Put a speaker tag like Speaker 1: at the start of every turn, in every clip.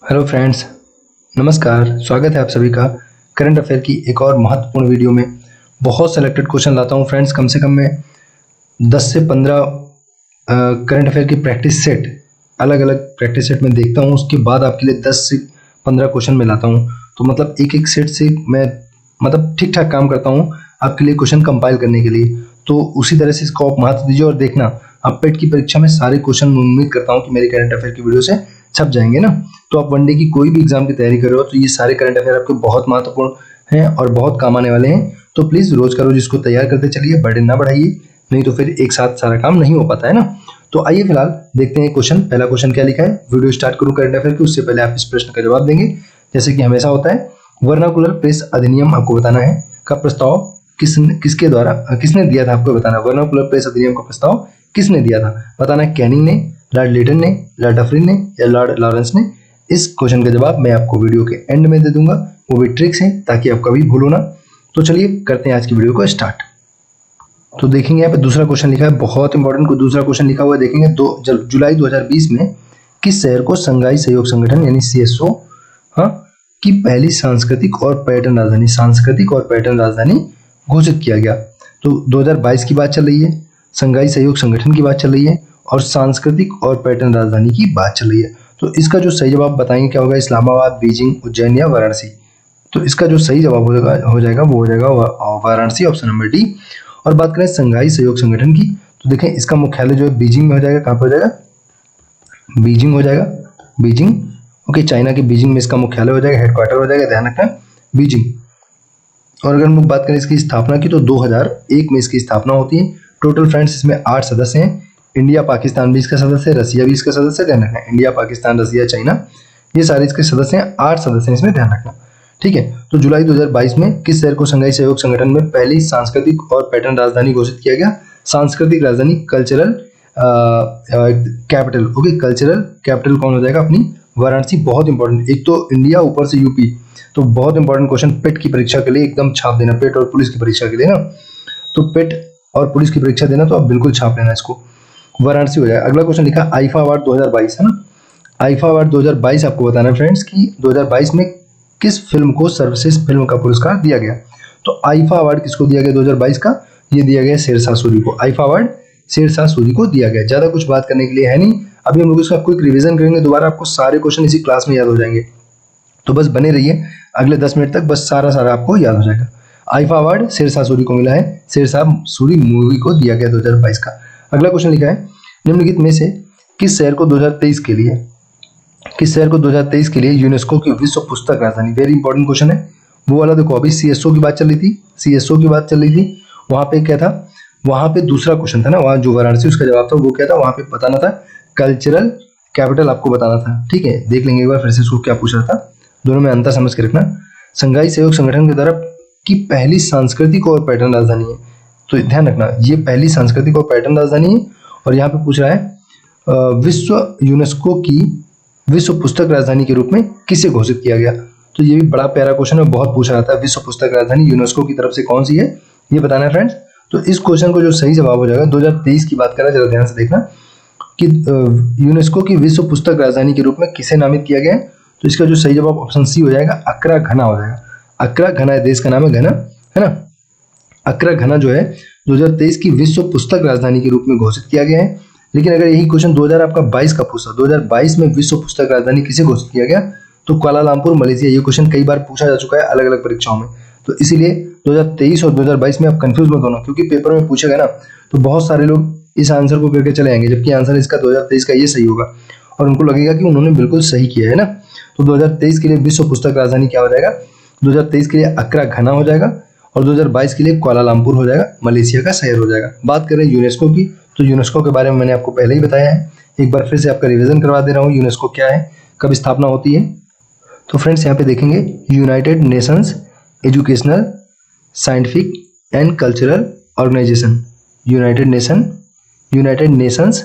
Speaker 1: Hello friends, नमस्कार। स्वागत है आप सभी का करंट अफेयर की एक और महत्वपूर्ण वीडियो में। बहुत सेलेक्टेड क्वेश्चन लाता हूं फ्रेंड्स, कम से कम मैं 10 से 15 करंट अफेयर की प्रैक्टिस सेट, अलग अलग प्रैक्टिस सेट में देखता हूं। उसके बाद आपके लिए 10 से 15 क्वेश्चन में लाता हूं। तो मतलब एक एक सेट से मैं ठीक ठाक काम करता हूं आपके लिए क्वेश्चन कंपाइल करने के लिए। तो उसी तरह से इसको आप महत्व दीजिए और देखना आप पेट की परीक्षा में सारे क्वेश्चन उम्मीद करता हूं कि मेरे करंट अफेयर की वीडियो से छप जाएंगे ना। तो आप वनडे की कोई भी एग्जाम की तैयारी कर रहे हो तो ये सारे करंट अफेयर आपके बहुत महत्वपूर्ण हैं और बहुत काम आने वाले हैं। तो प्लीज रोज का रोज इसको तैयार करते चलिए, बर्डन ना बढ़ाइए, नहीं तो फिर एक साथ सारा काम नहीं हो पाता है ना। तो आइए फिलहाल देखते हैं क्वेश्चन। पहला क्वेश्चन क्या लिखा है, वीडियो स्टार्ट करूं करंट अफेयर की उससे पहले आप इस प्रश्न का जवाब देंगे जैसे कि हमेशा होता है। वर्नाकुलर प्रेस अधिनियम आपको बताना है का प्रस्ताव किसने दिया था, आपको बताना। वर्नाकुलर प्रेस अधिनियम का प्रस्ताव किसने दिया था, बताना है। कैनिंग ने, लॉर्ड लेटन ने, लॉर्ड डफरिन ने या लॉर्ड लॉरेंस ने। इस क्वेश्चन का जवाब मैं आपको वीडियो के एंड में दे दूंगा, वो भी ट्रिक्स हैं ताकि आप कभी भूलो ना। तो चलिए करते हैं आज की वीडियो को स्टार्ट। तो देखेंगे यहाँ पे दूसरा क्वेश्चन लिखा है, बहुत इंपॉर्टेंट को दूसरा क्वेश्चन लिखा हुआ है। देखेंगे जुलाई 2020 में किस शहर को संघाई सहयोग संगठन यानी CSO की पहली सांस्कृतिक और पर्यटन राजधानी घोषित किया गया। तो 2022 की बात चल रही है, संघाई सहयोग संगठन की बात चल रही है और सांस्कृतिक और पर्यटन राजधानी की बात चल रही है। तो इसका जो सही जवाब बताएंगे क्या होगा, इस्लामाबाद, बीजिंग, उज्जैन या वाराणसी। तो इसका जो सही जवाब हो जाएगा वाराणसी, ऑप्शन नंबर डी। और बात करें संघाई सहयोग संगठन की, तो देखें इसका मुख्यालय जो है बीजिंग में हो जाएगा। कहाँ पर हो जाएगा, बीजिंग हो जाएगा, बीजिंग। ओके, चाइना के बीजिंग में इसका मुख्यालय हो जाएगा, हेडक्वार्टर हो जाएगा, ध्यान रखना बीजिंग। और अगर हम लोग बात करें इसकी स्थापना की तो 2001 में इसकी स्थापना होती है। टोटल फ्रेंड्स इसमें 8 सदस्य हैं। इंडिया पाकिस्तान भी इसका सदस्य है, रसिया भी इसका सदस्य है, ध्यान रखना। इंडिया पाकिस्तान रसिया चाइना ये सारे इसके सदस्य हैं, 8 सदस्य हैं इसमें, ध्यान रखना। ठीक है, तो जुलाई 2022 में किस शहर को संघाई सहयोग संगठन में पहली सांस्कृतिक और पर्यटन राजधानी घोषित किया गया। सांस्कृतिक राजधानी, cultural capital. Okay, cultural capital कौन हो जाएगा, अपनी वाराणसी। बहुत इंपॉर्टेंट, एक तो इंडिया ऊपर से यूपी, तो बहुत इंपॉर्टेंट क्वेश्चन पेट की परीक्षा के लिए एकदम छाप देना, पेट और पुलिस की परीक्षा के लिए ना। तो पेट और पुलिस की परीक्षा देना तो आप बिल्कुल छाप लेना इसको, वाराणसी हो जाएगा। अगला क्वेश्चन लिखा आईफा अवार्ड 2022 है ना। आईफा अवार्ड 2022 आपको बताना है फ्रेंड्स कि 2022 में किस फिल्म को सर्वश्रेष्ठ फिल्म का पुरस्कार दिया गया। तो आईफा अवार्ड किसको दिया गया 2022 का, ये दिया गया शेरशाह सूरी को। आईफा अवार्ड शेरशाह सूरी को दिया गया। ज्यादा कुछ बात करने के लिए है नहीं, अभी हम लोग इसका क्विक रिवीजन करेंगे दोबारा, आपको सारे क्वेश्चन इसी क्लास में याद हो जाएंगे। तो बस बने रहिए अगले 10 मिनट तक, बस सारा आपको याद हो जाएगा। आईफा अवार्ड शेरशाह सूरी को मिला है, शेरशाह सूरी मूवी को दिया गया 2022 का। अगला क्वेश्चन लिखा है निम्नलिखित में से किस शहर को 2023 के लिए यूनेस्को की विश्व पुस्तक राजधानी, वेरी इंपॉर्टेंट क्वेश्चन है वो वाला। देखो अभी CSO की बात चल रही थी, वहां पे क्या था, वहां पे दूसरा क्वेश्चन था ना, वहां जो वाराणसी उसका जवाब था वो क्या था, वहां पे बताना था कल्चरल कैपिटल आपको बताना था। ठीक है, देख लेंगे एक बार फिर से इसको क्या पूछ रहा था, दोनों में अंतर समझ के रखना। संघाई सहयोग संगठन के द्वारा की पहली सांस्कृतिक और पर्यटन राजधानी है, तो ध्यान रखना ये पहली सांस्कृतिक और पर्यटन राजधानी है। और यहाँ पे पूछ रहा है यूनेस्को की विश्व पुस्तक राजधानी के रूप में किसे घोषित किया गया। तो ये भी बड़ा प्यारा क्वेश्चन है, बहुत पूछा जाता है। विश्व पुस्तक राजधानी यूनेस्को की तरफ से कौन सी है ये बताना है फ्रेंड्स। तो इस क्वेश्चन को जो सही जवाब हो जाएगा, 2023 की बात करें जरा ध्यान से देखना कि यूनेस्को की विश्व पुस्तक राजधानी के रूप में किसे नामित किया गया है। तो इसका जो सही जवाब ऑप्शन सी हो जाएगा, अक्रा घना हो जाएगा। अक्रा घना देश का नाम है, घना है ना। अक्रा घना जो है 2023 की विश्व पुस्तक राजधानी के रूप में घोषित किया गया है। लेकिन अगर यही क्वेश्चन 2022 का पूछा, 2022 में विश्व पुस्तक राजधानी किसे घोषित किया गया, तो कुआलालंपुर मलेशिया। ये क्वेश्चन कई बार पूछा जा चुका है अलग अलग परीक्षाओं में, तो इसीलिए 2023 और 2022 में आप कंफ्यूज मत होना, क्योंकि पेपर में पूछेगा ना तो बहुत सारे लोग इस आंसर को करके चले आएंगे, जबकि आंसर इसका 2023 का ये सही होगा और उनको लगेगा कि उन्होंने बिल्कुल सही किया है ना। तो 2023 के लिए विश्व पुस्तक राजधानी क्या हो जाएगा, 2023 के लिए अक्रा घना हो जाएगा और 2022 के लिए कुआलालंपुर हो जाएगा, मलेशिया का शहर हो जाएगा। बात करें यूनेस्को की, तो यूनेस्को के बारे में मैंने आपको पहले ही बताया है, एक बार फिर से आपका रिवीजन करवा दे रहा हूँ। यूनेस्को क्या है, कब स्थापना होती है। तो फ्रेंड्स यहाँ पे देखेंगे United Nations Educational, Scientific and Cultural Organization. United Nations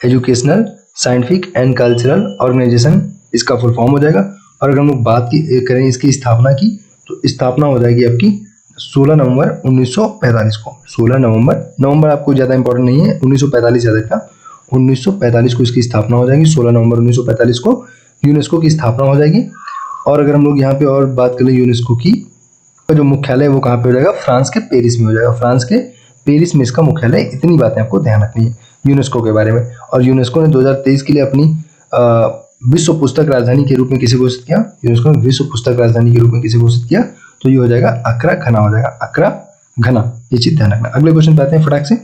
Speaker 1: Educational, Scientific and Cultural Organization इसका फुल फॉर्म हो जाएगा। और अगर हम लोग बात करें इसकी स्थापना की, तो स्थापना हो जाएगी आपकी 16 नवंबर 1945 को। 16 नवंबर आपको ज़्यादा इंपॉर्टेंट नहीं है, 1945 याद रखना। 1945 को इसकी स्थापना हो जाएगी, 16 नवंबर 1945 को यूनेस्को की स्थापना हो जाएगी। और अगर हम लोग यहाँ पे और बात करें यूनेस्को की, जो मुख्यालय है वो कहाँ पे हो जाएगा, फ्रांस के पेरिस में हो जाएगा। फ्रांस के पेरिस में इसका मुख्यालय। इतनी बातें आपको ध्यान रखनी है यूनेस्को के बारे में। और यूनेस्को ने 2023 के लिए अपनी विश्व पुस्तक राजधानी के रूप में किसे घोषित किया, यूनेस्को ने विश्व पुस्तक राजधानी के रूप में किसे घोषित किया, तो ये हो जाएगा अक्रा घना हो जाएगा, अक्रा घना। ये चीज ध्यान रखना। अगले क्वेश्चन पे आते हैं फटाक से।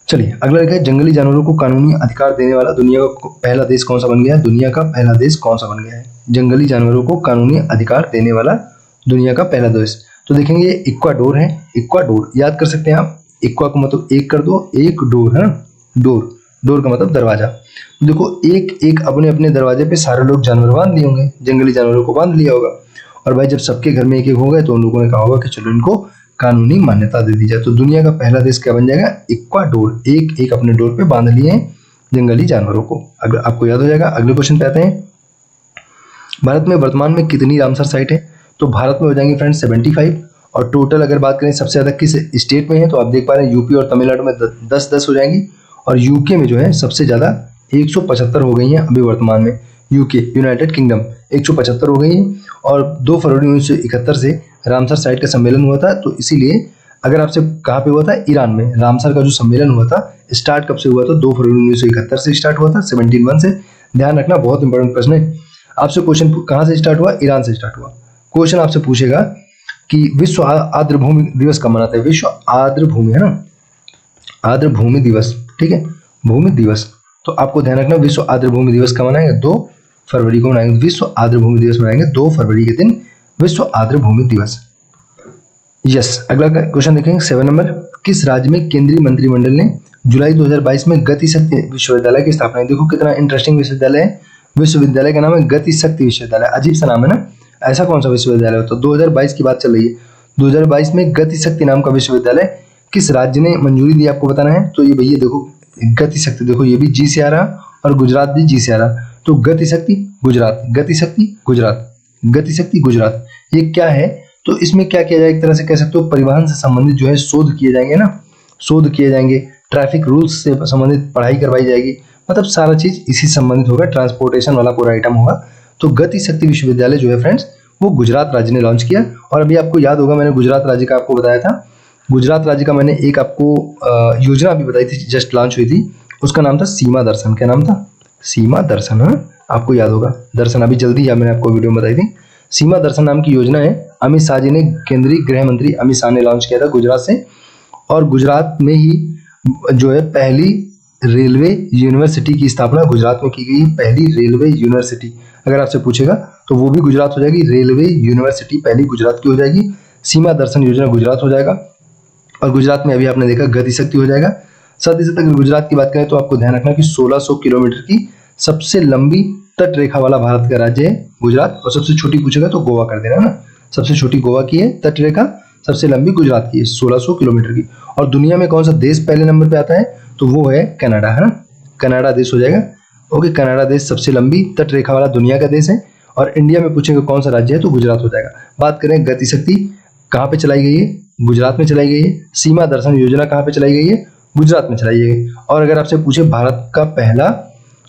Speaker 1: चलिए अगला है, जंगली जानवरों को कानूनी अधिकार देने वाला दुनिया का पहला देश कौन सा बन गया है, दुनिया का पहला देश कौन सा बन गया है, जंगली जानवरों को कानूनी अधिकार देने वाला दुनिया का पहला देश। तो देखेंगे ये इक्वाडोर है। इक्वाडोर याद कर सकते हैं आप, इक्वा को मतलब एक कर दो, एक डोर है ना, डोर, डोर का मतलब दरवाजा। देखो एक एक अपने अपने दरवाजे पे सारे लोग जानवर बांध लिए होंगे, जंगली जानवरों को बांध लिया होगा। और भाई जब सबके घर में एक एक हो गए तो उन लोगों ने कहा होगा कि चलो इनको कानूनी मान्यता दे दी जाए। तो दुनिया का पहला देश क्या बन जाएगा, इक्वाडोर। एक एक अपने डोर पे बांध लिए हैं जंगली जानवरों को। अगर आपको याद हो जाएगा। अगले क्वेश्चन पे आते हैं। भारत में वर्तमान में कितनी रामसर साइट है, तो भारत में हो जाएंगे फ्रेंड्स 75। और टोटल अगर बात करें सबसे ज्यादा किस स्टेट में है, तो आप देख पा रहे हैं यूपी और तमिलनाडु में 10-10 हो जाएंगी। और यूके में जो है सबसे ज्यादा 175 हो गई हैं अभी वर्तमान में। यूके यूनाइटेड किंगडम 175 हो गई है। और 2 फरवरी 1971 से रामसर साइट का सम्मेलन हुआ था। तो इसीलिए अगर आपसे कहाँ पे हुआ था, ईरान में रामसर का जो सम्मेलन हुआ था, स्टार्ट कब से हुआ था, 2 फरवरी 1971 से स्टार्ट हुआ था, 17 से। ध्यान रखना, बहुत इंपॉर्टेंट प्रश्न है। आपसे क्वेश्चन कहाँ से स्टार्ट हुआ, ईरान से स्टार्ट हुआ। क्वेश्चन आपसे पूछेगा कि विश्व आर्द्र भूमि दिवस कब मनाते हैं, विश्व आर्द्र भूमि है ना, आर्द्र भूमि दिवस, ठीक है, भूमि दिवस। तो आपको ध्यान रखना विश्व आर्द्र भूमि दिवस कब मनाएंगे, 2 फरवरी को मनाएंगे। विश्व आर्द्र भूमि दिवस मनाएंगे 2 फरवरी के दिन, विश्व आर्द्र भूमि दिवस। यस, अगला क्वेश्चन देखेंगे 7 नंबर। किस राज्य में केंद्रीय मंत्रिमंडल ने जुलाई 2022 में गति शक्ति विश्वविद्यालय की स्थापना है। देखो कितना इंटरेस्टिंग विश्वविद्यालय है। विश्वविद्यालय का नाम है गति शक्ति विश्वविद्यालय। अजीब सा नाम है ना, ऐसा कौन सा विश्वविद्यालय हो। तो 2022 की बात चल रही है। 2022 में गति शक्ति नाम का विश्वविद्यालय किस राज्य ने मंजूरी दी, आपको बताना है। तो ये भैया देखो गति शक्ति, देखो ये भी जी से आ रहा और गुजरात भी जी से आ रहा। तो गति शक्ति गुजरात, गति शक्ति गुजरात, गति शक्ति गुजरात। ये क्या है, तो इसमें क्या किया जाए, एक तरह से कह सकते हो परिवहन से संबंधित जो है शोध किए जाएंगे ना, शोध किए जाएंगे। ट्रैफिक रूल्स से संबंधित पढ़ाई करवाई जाएगी, मतलब सारा चीज इसी संबंधित होगा, ट्रांसपोर्टेशन वाला पूरा आइटम होगा। तो गति शक्ति विश्वविद्यालय जो है फ्रेंड्स वो गुजरात राज्य ने लॉन्च किया। और अभी आपको याद होगा मैंने गुजरात राज्य का आपको बताया था, गुजरात राज्य का मैंने एक आपको योजना भी बताई थी, जस्ट लॉन्च हुई थी, उसका नाम था सीमा दर्शन। क्या नाम था, सीमा दर्शन, है आपको याद होगा। दर्शन अभी जल्दी या मैंने आपको वीडियो में बताई थी। सीमा दर्शन नाम की योजना है, अमित शाह जी ने, केंद्रीय गृह मंत्री अमित शाह ने लॉन्च किया था गुजरात से। और गुजरात में ही जो है पहली रेलवे यूनिवर्सिटी की स्थापना गुजरात में की गई, पहली रेलवे यूनिवर्सिटी। अगर आपसे पूछेगा तो वो भी गुजरात हो जाएगी, रेलवे यूनिवर्सिटी पहली गुजरात की हो जाएगी। सीमा दर्शन योजना गुजरात हो जाएगा। और गुजरात में अभी आपने देखा गति शक्ति हो जाएगा। साथ ही साथ अगर गुजरात की बात करें तो आपको ध्यान रखना कि 1600 किलोमीटर की सबसे लंबी तट रेखा वाला भारत का राज्य है गुजरात। और सबसे छोटी पूछेगा तो गोवा कर देना ना, सबसे छोटी गोवा की है तट रेखा, सबसे लंबी गुजरात की है 1600 किलोमीटर की। और दुनिया में कौन सा देश पहले नंबर पे आता है, तो वो है कनाडा, है ना, कनाडा देश हो जाएगा। ओके, कनाडा देश सबसे लंबी तट रेखा वाला दुनिया का देश है। और इंडिया में पूछेंगे कौन सा राज्य है, तो गुजरात हो जाएगा। बात करें गति शक्ति कहाँ पे चलाई गई है, गुजरात में चलाई गई है। सीमा दर्शन योजना कहाँ पे चलाई गई है, गुजरात में चलाई गई है। और अगर आपसे पूछे भारत का पहला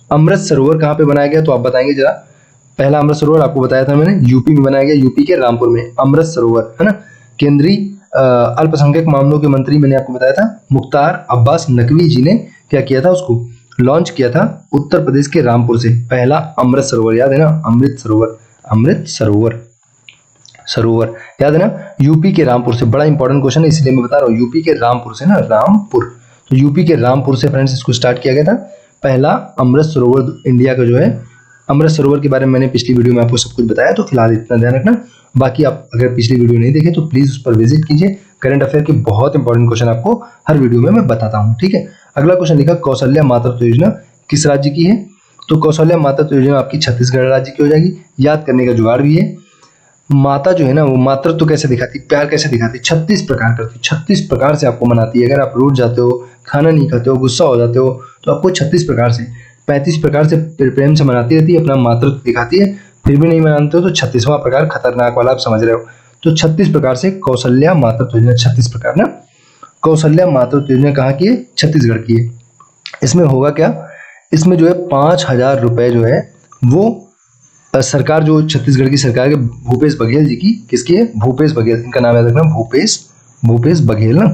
Speaker 1: अमृत सरोवर कहाँ पे बनाया गया, तो आप बताएंगे जरा। पहला अमृत सरोवर आपको बताया था मैंने, यूपी में बनाया गया, यूपी के रामपुर में अमृत सरोवर, है ना। केंद्रीय अल्पसंख्यक मामलों के मंत्री मैंने आपको बताया था मुख्तार अब्बास नकवी जी ने क्या किया था, उसको लॉन्च किया था उत्तर प्रदेश के रामपुर से पहला अमृत सरोवर। याद है ना, अमृत सरोवर, अमृत सरोवर, सरोवर याद है ना, यूपी के रामपुर से। बड़ा इंपॉर्टेंट क्वेश्चन है इसलिए मैं बता रहा हूँ, यूपी के रामपुर से ना, रामपुर। तो यूपी के रामपुर से फ्रेंड्स इसको स्टार्ट किया गया था पहला अमृत सरोवर इंडिया का जो है। अमृत सरोवर के बारे में मैंने पिछली वीडियो में आपको सब कुछ बताया, तो फिलहाल इतना ध्यान रखना। बाकी आप अगर पिछली वीडियो नहीं देखे तो प्लीज उस पर विजिट कीजिए। करंट अफेयर के बहुत इंपॉर्टेंट क्वेश्चन आपको हर वीडियो में मैं बताता हूँ, ठीक है। अगला क्वेश्चन लिखा कौशल्या मातृत्व योजना किस राज्य की है, तो कौशल्या मातृत्व योजना आपकी छत्तीसगढ़ राज्य की हो जाएगी। याद करने का जुगाड़ भी है, माता जो है ना वो मातृत्व कैसे दिखाती, प्यार कैसे दिखाती, 36 प्रकार करती, 36 प्रकार से आपको मनाती है। अगर आप रूठ जाते हो, खाना नहीं खाते हो, गुस्सा हो जाते हो, तो आपको 36 प्रकार से, 35 प्रकार से प्रेम से मनाती रहती है, अपना मातृत्व दिखाती है। फिर भी नहीं मानते हो तो 36वां प्रकार खतरनाक वाला आप समझ रहे हो। तो 36 प्रकार से कौशल्या मातृत्व योजना, 36 प्रकार ना। कौशल्या मातृत्व योजना कहाँ की है, छत्तीसगढ़ की है। इसमें होगा क्या, इसमें जो है 5000 रुपए जो है वो सरकार जो छत्तीसगढ़ की सरकार के भूपेश बघेल जी की, किसकी है? भूपेश बघेल, इनका नाम याद रखना, भूपेश बघेल ना,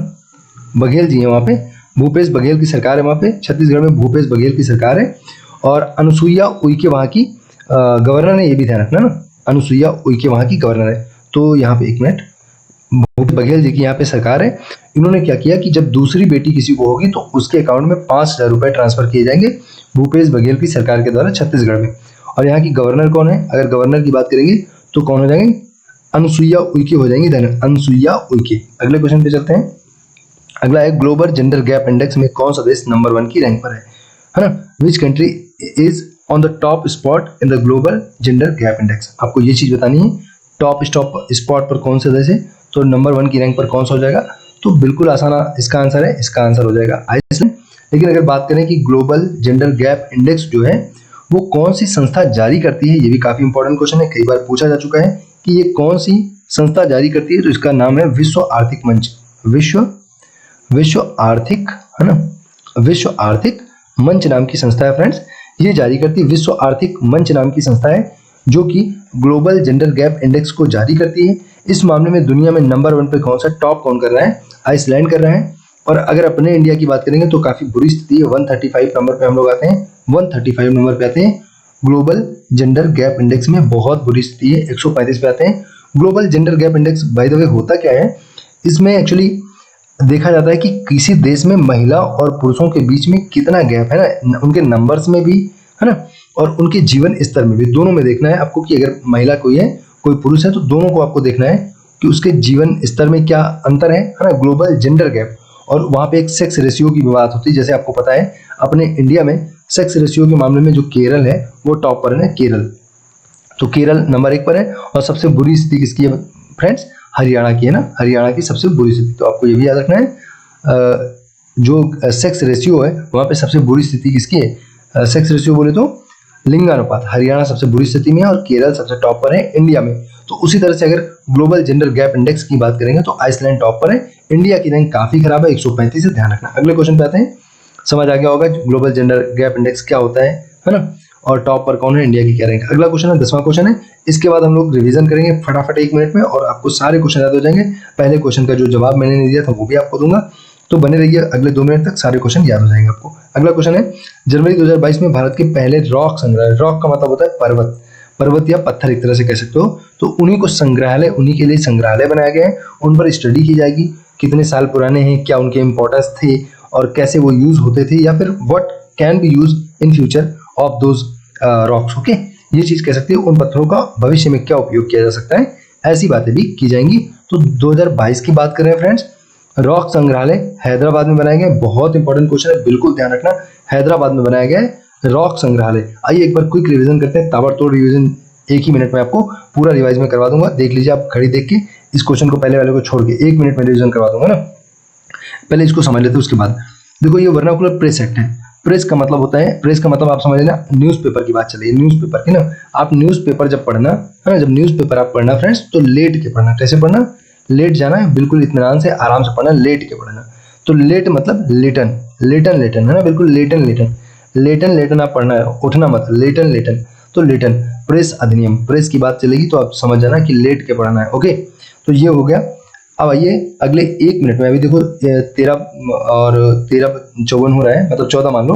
Speaker 1: बघेल जी है वहाँ पे, भूपेश बघेल की सरकार है वहाँ पे, छत्तीसगढ़ में भूपेश बघेल की सरकार है। और अनुसुईया उइके वहाँ की गवर्नर है, ये भी ध्यान रखना ना, अनुसुईया उइके वहाँ की गवर्नर है। तो यहाँ पे एक मिनट, भूपेश बघेल जी की यहाँ पे सरकार है। इन्होंने क्या किया कि जब दूसरी बेटी किसी को होगी तो उसके अकाउंट में 5,000 रुपए ट्रांसफर किए जाएंगे भूपेश बघेल की सरकार के द्वारा छत्तीसगढ़ में। और यहाँ की गवर्नर कौन है? अगर गवर्नर की बात करेंगे तो कौन हो जाएंगे? अनुसुईया उइके हो जाएंगी, देन अनुसुईया उइके। अगले क्वेश्चन पे चलते हैं। अगला है ग्लोबल जेंडर गैप इंडेक्स में कौन सा देश नंबर 1 की रैंक पर है ना? Which country is on the top spot in the global gender gap index. आपको ये चीज बतानी है, टॉप स्पॉट पर कौन सा देश है, तो नंबर 1 की रैंक पर कौन सा हो जाएगा? तो बिल्कुल आसान इसका आंसर है, इसका आंसर हो जाएगा आइसलैंड। लेकिन अगर बात करें कि ग्लोबल जेंडर गैप इंडेक्स जो है वो कौन सी संस्था जारी करती है, ये भी काफी इंपॉर्टेंट क्वेश्चन है, कई बार पूछा जा चुका है कि ये कौन सी संस्था जारी करती है। तो इसका नाम है विश्व आर्थिक मंच, विश्व आर्थिक, है ना, विश्व आर्थिक मंच नाम की संस्था है फ्रेंड्स, ये जारी करती है। विश्व आर्थिक मंच नाम की संस्था है जो कि ग्लोबल जेंडर गैप इंडेक्स को जारी करती है। इस मामले में दुनिया में नंबर 1 पे कौन सा टॉप कौन कर रहा है? आइसलैंड कर रहा है। और अगर अपने इंडिया की बात करेंगे तो काफी बुरी स्थिति है, 135 नंबर पे हम लोग आते हैं, 135 नंबर पे आते हैं ग्लोबल जेंडर गैप इंडेक्स में, बहुत बुरी स्थिति है, 135 पे आते हैं। Global gender gap index by the way होता क्या है, इसमें एक्चुअली देखा जाता है कि किसी देश में महिला और पुरुषों के बीच में कितना गैप है ना, उनके नंबर्स में भी, है ना, और उनके जीवन स्तर में भी, दोनों में देखना है आपको कि अगर महिला कोई है कोई पुरुष है तो दोनों को आपको देखना है कि उसके जीवन स्तर में क्या अंतर है ना, ग्लोबल जेंडर गैप। और वहाँ पे एक सेक्स रेशियो की बात होती है, जैसे आपको पता है अपने इंडिया में सेक्स रेशियो के मामले में जो केरल है वो टॉप पर है, केरल, तो केरल नंबर 1 पर है। और सबसे बुरी स्थिति किसकी है फ्रेंड्स? हरियाणा की है ना, हरियाणा की सबसे बुरी स्थिति। तो आपको ये भी याद रखना है, जो सेक्स रेशियो है वहाँ पे सबसे बुरी स्थिति किसकी है? सेक्स रेशियो बोले तो लिंगानुपात, हरियाणा सबसे बुरी स्थिति में है और केरल सबसे टॉप पर है इंडिया में। तो उसी तरह से अगर ग्लोबल जेंडर गैप इंडेक्स की बात करेंगे तो आइसलैंड टॉप पर है, इंडिया की रैंक काफी खराब है, 135 से, ध्यान रखना। अगले क्वेश्चन पे आते हैं, समझ आ गया होगा ग्लोबल जेंडर गैप इंडेक्स क्या होता है ना, और टॉप पर कौन है, इंडिया की क्या रैंक। अगला क्वेश्चन है 10वां क्वेश्चन है, इसके बाद हम लोग रिवीजन करेंगे फटाफट 1 मिनट में और आपको सारे क्वेश्चन याद हो जाएंगे। पहले क्वेश्चन का जो जवाब मैंने नहीं दिया था वो भी आपको दूंगा, तो बने रहिए, अगले 2 मिनट तक सारे क्वेश्चन याद हो जाएंगे आपको। अगला क्वेश्चन है, जनवरी 2022 में भारत के पहले रॉक संग्रहालय, रॉक का मतलब होता है पर्वत या पत्थर एक तरह से कह सकते हो, तो उन्हीं को संग्रहालय, उन्हीं के लिए संग्रहालय बनाया गया है, उन पर स्टडी की जाएगी, कितने साल पुराने हैं, क्या उनके इंपॉर्टेंस थे और कैसे वो यूज होते थे, या फिर what can be use in future of those rocks. Okay, ये चीज कह सकते हो उन पत्थरों का भविष्य में क्या उपयोग किया जा सकता है, ऐसी बातें भी की जाएंगी। तो 2022 की बात करें फ्रेंड्स, रॉक संग्रहालय हैदराबाद में बनाया गया, बहुत इंपॉर्टेंट क्वेश्चन है, बिल्कुल ध्यान रखना, हैदराबाद में बनाया गया है रॉक संग्रहालय। आइए एक बार क्विक रिवीजन करते हैं, ताबड़तोड़ रिवीजन 1 ही मिनट में आपको पूरा रिवाइज में करवा दूंगा, देख लीजिए आप घड़ी देख के, इस क्वेश्चन को पहले वाले को छोड़ के 1 मिनट में रिवीजन करवा दूंगा ना। पहले इसको समझ लेते हैं, उसके बाद देखो ये वर्नाकुलर प्रेस एक्ट है। प्रेस का मतलब होता है, प्रेस का मतलब आप समझ लेना, न्यूज़पेपर की बात चलिए, न्यूज़पेपर की ना, आप न्यूज़पेपर जब पढ़ना है ना, जब न्यूज़पेपर आप पढ़ना फ्रेंड्स तो लेट के पढ़ना। कैसे पढ़ना? लेट जाना है, बिल्कुल इत्मीनान से आराम से पढ़ना, लेट के पढ़ना। तो लेट मतलब लेटन, लेटन लेटन है ना, बिल्कुल लेटन लेटन, लेटन लेटन आप पढ़ना है, उठना मत, लेटन लेटन। तो लेटन प्रेस अधिनियम, प्रेस की बात चलेगी तो आप समझ जाना कि लेट के पढ़ना है। ओके, तो ये हो गया। अब आइए अगले 1 मिनट में, अभी देखो 13 और 13:54 हो रहा है, मतलब 14 मान लो,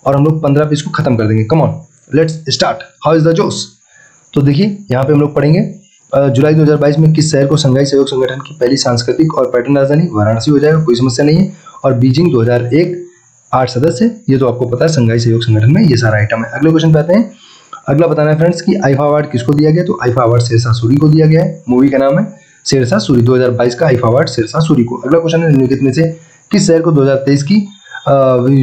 Speaker 1: और हम लोग 15 पे इसको खत्म कर देंगे। Come on, let's start, how is the जोश। तो देखिए यहाँ पे हम लोग पढ़ेंगे जुलाई 2022 में किस शहर को संघाई सहयोग संगठन की पहली सांस्कृतिक और पर्यटन राजधानी? वाराणसी हो जाएगा, कोई समस्या नहीं है। और बीजिंग 2001, 8 सदस्य, ये तो आपको पता है संघाई सहयोग संगठन में ये सारा आइटम है। अगले क्वेश्चन पे आते हैं। अगला बताना है फ्रेंड्स कि आईफा अवार्ड किसको दिया गया? तो आईफा अवार्ड शेरशाह सूरी को दिया गया है, मूवी का नाम है शेरशाह सूरी, 2022 का आईफा अवार्ड शेरशाह सूरी को। अगला क्वेश्चन है निम्नलिखित में से किस शहर को 2023 की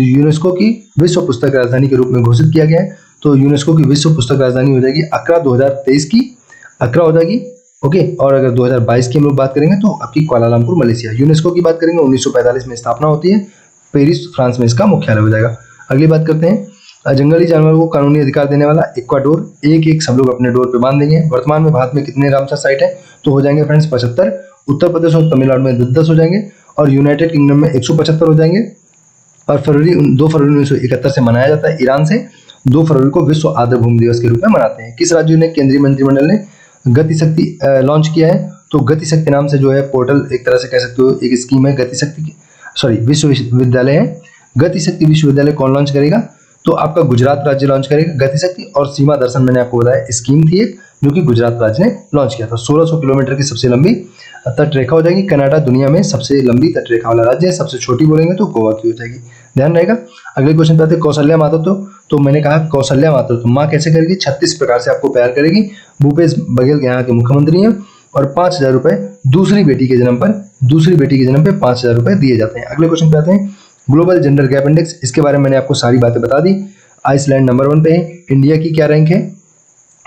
Speaker 1: यूनेस्को की विश्व पुस्तक राजधानी के रूप में घोषित किया गया है? तो यूनेस्को की विश्व पुस्तक राजधानी हो जाएगी अक्रा, 2023 की अक्रा हो जाएगी। ओके, और अगर 2022 की हम लोग बात करेंगे तो आपकी कुआलालंपुर मलेशिया। यूनेस्को की बात करेंगे 1945 में स्थापना होती है, पेरिस फ्रांस में इसका मुख्यालय हो जाएगा। अगली बात करते हैं, जंगली जानवरों को कानूनी अधिकार देने वाला इक्वाडोर, एक एक सब लोग अपने डोर पे बांध देंगे। वर्तमान में भारत में कितने रामसर साइट है? तो हो जाएंगे फ्रेंड्स 75, उत्तर प्रदेश और तमिलनाडु में 10 हो जाएंगे, और यूनाइटेड किंगडम में 175 हो जाएंगे। और 2 फरवरी 1971 से मनाया जाता है ईरान से, 2 फरवरी को विश्व आर्द्रभूमि दिवस के रूप में मनाते हैं। किस राज्य ने केंद्रीय मंत्रिमंडल ने गति शक्ति लॉन्च किया है? तो गति शक्ति नाम से जो है पोर्टल, एक तरह से कह सकते हो एक स्कीम है गति शक्ति की, विश्वविद्यालय है। गति शक्ति विश्वविद्यालय कौन लॉन्च करेगा? तो आपका गुजरात राज्य लॉन्च करेगा गति शक्ति। और सीमा दर्शन मैंने आपको बताया स्कीम थी एक, जो कि गुजरात राज्य ने लॉन्च किया था। 1600 किलोमीटर की सबसे लंबी तट रेखा हो जाएगी। कनाडा दुनिया में सबसे लंबी तट रेखा वाला राज्य है। सबसे छोटी बोलेंगे तो गोवा की हो जाएगी, ध्यान रहेगा। अगले क्वेश्चन पे आते हैं, कौशल्या मातृत्व। तो मैंने कहा कौशल्या मातृत्व माँ कैसे करेगी? 36 प्रकार से आपको प्यार करेगी। भूपेश बघेल यहाँ के मुख्यमंत्री हैं और 5000 रुपए दूसरी बेटी के जन्म पे 5000 रुपए दिए जाते हैं। अगले क्वेश्चन पे आते हैं, ग्लोबल जेंडर गैप इंडेक्स। इसके बारे में मैंने आपको सारी बातें बता दी। आइसलैंड नंबर 1 पे है। इंडिया की क्या रैंक है?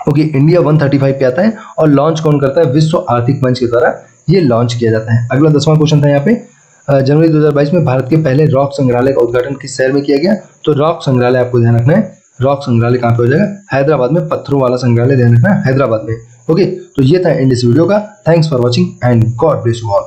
Speaker 1: ओके, इंडिया 135 पे आता है। और लॉन्च कौन करता है? विश्व आर्थिक मंच के द्वारा ये लॉन्च किया जाता है। अगला 10वां क्वेश्चन था यहाँ पे, जनवरी 2022 में भारत के पहले रॉक संग्रहालय का उद्घाटन किस शहर में किया गया? तो रॉक संग्रहालय आपको ध्यान रखना है, रॉक संग्रहालय कहाँ पे हो जाएगा? हैदराबाद में। पत्थरों वाला संग्रहालय ध्यान रखना है, हैदराबाद में। ओके, तो ये था एंड इस वीडियो का। Thanks for watching and God bless you all.